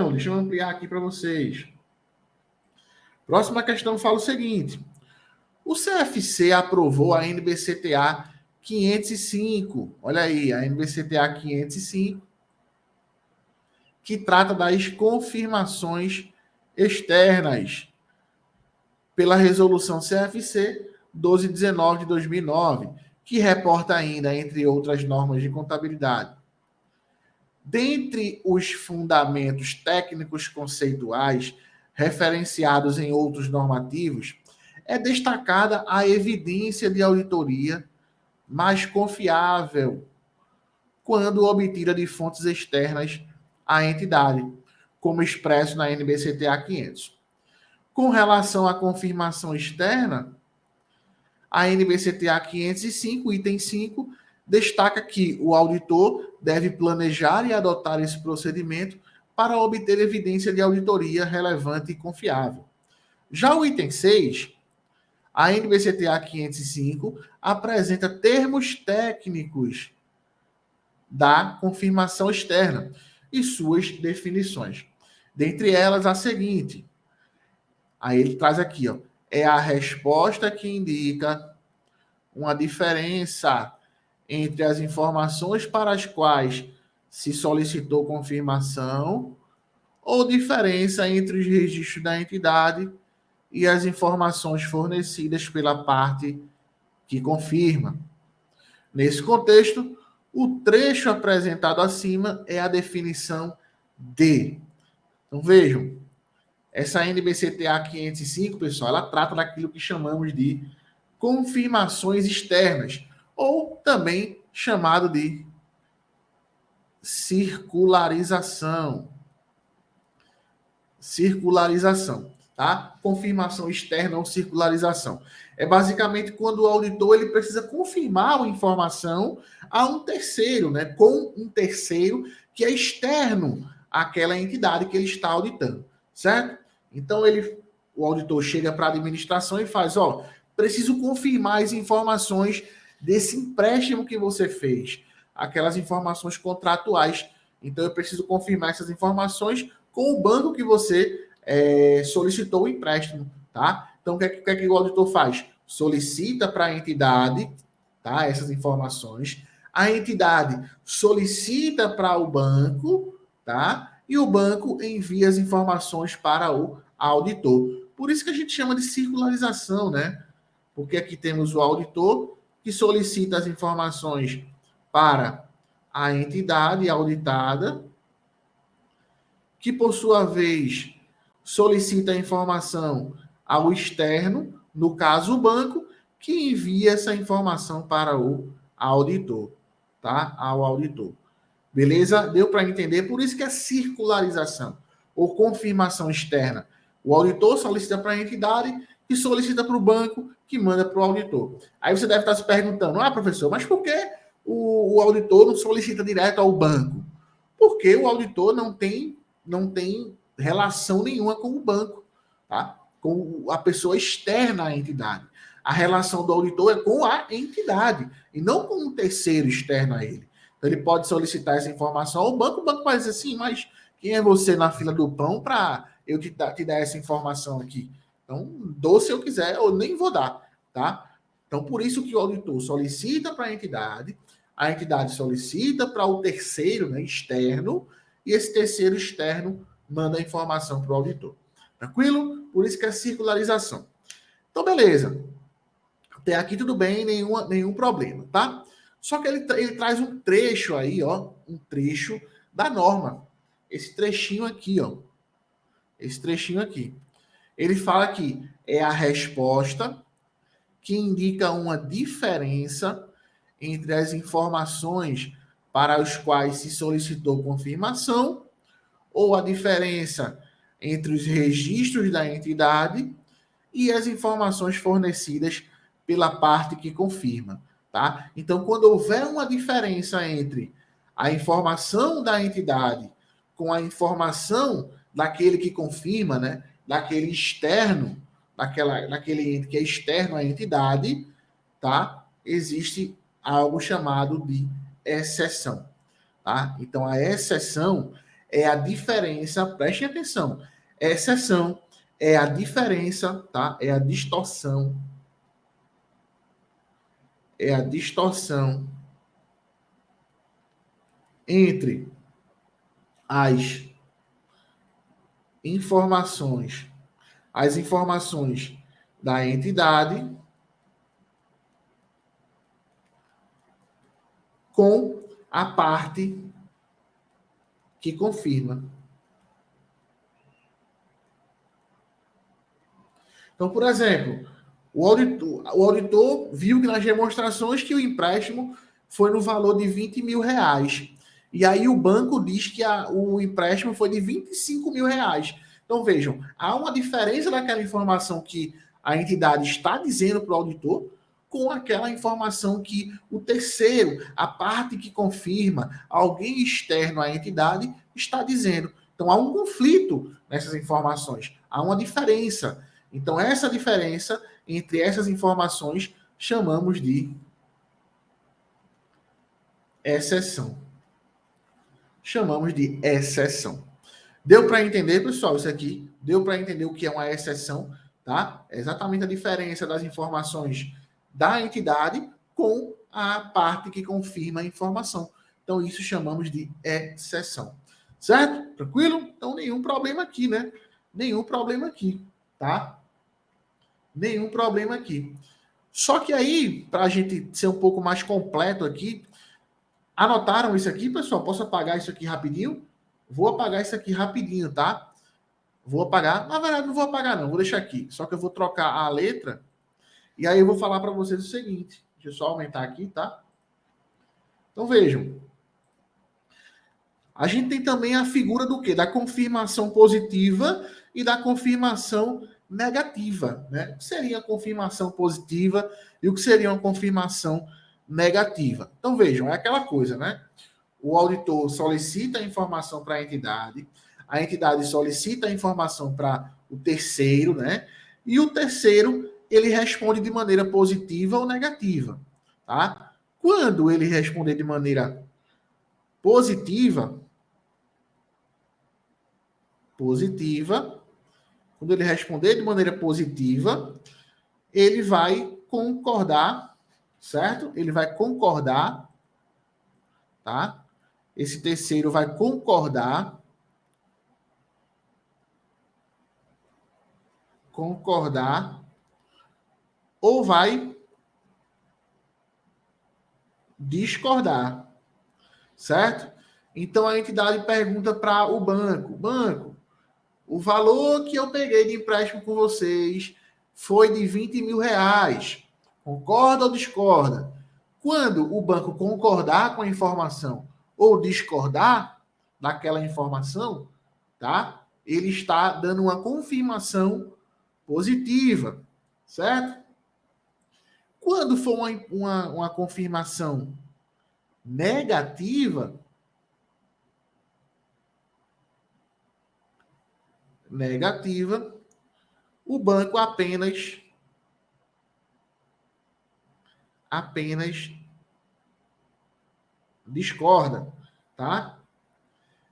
questão, deixa eu ampliar aqui para vocês. Próxima questão fala o seguinte: o CFC aprovou a NBCTA 505. Olha aí, a NBCTA 505, que trata das confirmações externas pela resolução CFC 1219 de 2009, que reporta ainda, entre outras normas de contabilidade. Dentre os fundamentos técnicos conceituais referenciados em outros normativos, é destacada a evidência de auditoria mais confiável quando obtida de fontes externas à entidade, como expresso na NBCTA 500. Com relação à confirmação externa, a NBCTA 505, item 5, destaca que o auditor deve planejar e adotar esse procedimento para obter evidência de auditoria relevante e confiável. Já o item 6, a NBCTA 505 apresenta termos técnicos da confirmação externa e suas definições. Dentre elas, a seguinte. Aí ele traz aqui, ó, é a resposta que indica uma diferença entre as informações para as quais se solicitou confirmação ou diferença entre os registros da entidade e as informações fornecidas pela parte que confirma. Nesse contexto, o trecho apresentado acima é a definição de. Então, vejam, essa NBCTA 505, pessoal, ela trata daquilo que chamamos de confirmações externas, ou também chamado de circularização. Circularização, tá? Confirmação externa ou circularização. É basicamente quando o auditor ele precisa confirmar uma informação a um terceiro, né? Com um terceiro que é externo àquela entidade que ele está auditando, certo? Então o auditor chega para a administração e faz, ó, preciso confirmar as informações desse empréstimo que você fez, aquelas informações contratuais. Então eu preciso confirmar essas informações com o banco que você solicitou o empréstimo, tá? Então, o que é que o auditor faz? Solicita para a entidade, tá? Essas informações. A entidade solicita para o banco, tá? E o banco envia as informações para o auditor. Por isso que a gente chama de circularização, né? Porque aqui temos o auditor que solicita as informações para a entidade auditada, que por sua vez solicita a informação ao externo, no caso o banco, que envia essa informação para o auditor, tá? Ao auditor. Beleza? Deu para entender? Por isso que é circularização ou confirmação externa. O auditor solicita para a entidade e solicita para o banco que manda para o auditor. Aí você deve estar se perguntando, professor, mas por que o auditor não solicita direto ao banco? Porque o auditor não tem relação nenhuma com o banco, tá? Com a pessoa externa à entidade. A relação do auditor é com a entidade e não com um terceiro externo a ele. Então, ele pode solicitar essa informação ao banco, o banco vai dizer assim, mas quem é você na fila do pão para eu te dar essa informação aqui? Então, dou se eu quiser, ou nem vou dar, tá? Então, por isso que o auditor solicita para a entidade solicita para o terceiro, né, externo, e esse terceiro externo manda a informação para o auditor. Tranquilo? Por isso que é circularização. Então, beleza. Até aqui tudo bem, nenhum problema, tá? Só que ele traz um trecho aí, ó, um trecho da norma. Esse trechinho aqui, ó. Esse trechinho aqui. Ele fala que é a resposta que indica uma diferença entre as informações para as quais se solicitou confirmação ou a diferença entre os registros da entidade e as informações fornecidas pela parte que confirma, tá? Então, quando houver uma diferença entre a informação da entidade com a informação daquele que confirma, né, daquele externo, daquele ente que é externo à entidade, tá? Existe algo chamado de exceção, tá? Então, a exceção é a diferença, prestem atenção, exceção é a diferença, tá? É a distorção entre as informações da entidade com a parte que confirma. Então, por exemplo, o auditor viu que nas demonstrações que o empréstimo foi no valor de 20 mil reais. E aí o banco diz que o empréstimo foi de 25 mil reais. Então, vejam, há uma diferença daquela informação que a entidade está dizendo para o auditor com aquela informação que o terceiro, a parte que confirma, alguém externo à entidade, está dizendo. Então, há um conflito nessas informações, há uma diferença. Então, essa diferença entre essas informações chamamos de exceção. Chamamos de exceção. Deu para entender, pessoal, isso aqui? Deu para entender o que é uma exceção, tá? É exatamente a diferença das informações da entidade com a parte que confirma a informação. Então, isso chamamos de exceção. Certo? Tranquilo? Então, nenhum problema aqui, né? Nenhum problema aqui, tá? Nenhum problema aqui. Só que aí, para a gente ser um pouco mais completo aqui, anotaram isso aqui, pessoal? Posso apagar isso aqui rapidinho? Vou apagar isso aqui rapidinho, tá? Vou apagar. Na verdade, não vou apagar, não. Vou deixar aqui. Só que eu vou trocar a letra. E aí eu vou falar para vocês o seguinte. Deixa eu só aumentar aqui, tá? Então, vejam. A gente tem também a figura do quê? Da confirmação positiva e da confirmação negativa, né? O que seria a confirmação positiva e o que seria uma confirmação negativa? Então, vejam, é aquela coisa, né? O auditor solicita a informação para a entidade solicita a informação para o terceiro, né? E o terceiro, ele responde de maneira positiva ou negativa, tá? Quando ele responder de maneira positiva, quando ele responder de maneira positiva, ele vai concordar, certo? Ele vai concordar, tá? Esse terceiro vai concordar ou vai discordar, certo? Então a entidade pergunta para o banco, o valor que eu peguei de empréstimo com vocês foi de 20 mil reais. Concorda ou discorda? Quando o banco concordar com a informação ou discordar daquela informação, tá? Ele está dando uma confirmação positiva, certo? Quando for uma confirmação negativa, o banco apenas discorda, tá?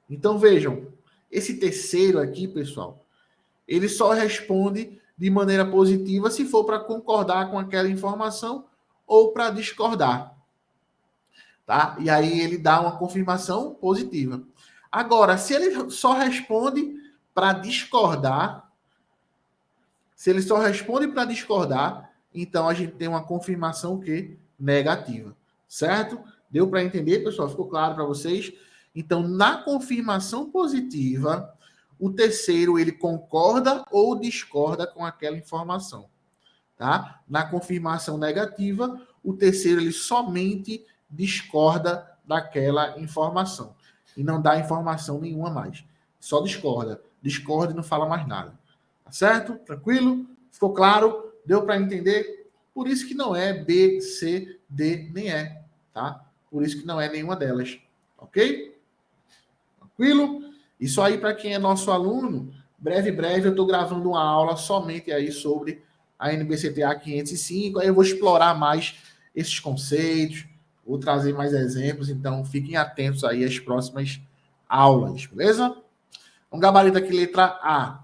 Então vejam, esse terceiro aqui, pessoal, ele só responde de maneira positiva se for para concordar com aquela informação ou para discordar, tá? E aí ele dá uma confirmação positiva. Agora, se ele só responde para discordar, então a gente tem uma confirmação o quê? Negativa, certo? Deu para entender, pessoal? Ficou claro para vocês? Então, na confirmação positiva, o terceiro ele concorda ou discorda com aquela informação, tá? Na confirmação negativa, o terceiro ele somente discorda daquela informação e não dá informação nenhuma mais. Só discorda e não fala mais nada. Tá certo? Tranquilo? Ficou claro? Deu para entender? Por isso que não é B, C, D, nem E, tá? Por isso que não é nenhuma delas. Ok? Tranquilo? Isso aí para quem é nosso aluno, breve eu estou gravando uma aula somente aí sobre a NBCTA 505, aí eu vou explorar mais esses conceitos, vou trazer mais exemplos, então fiquem atentos aí às próximas aulas, beleza? Um gabarito aqui, letra A.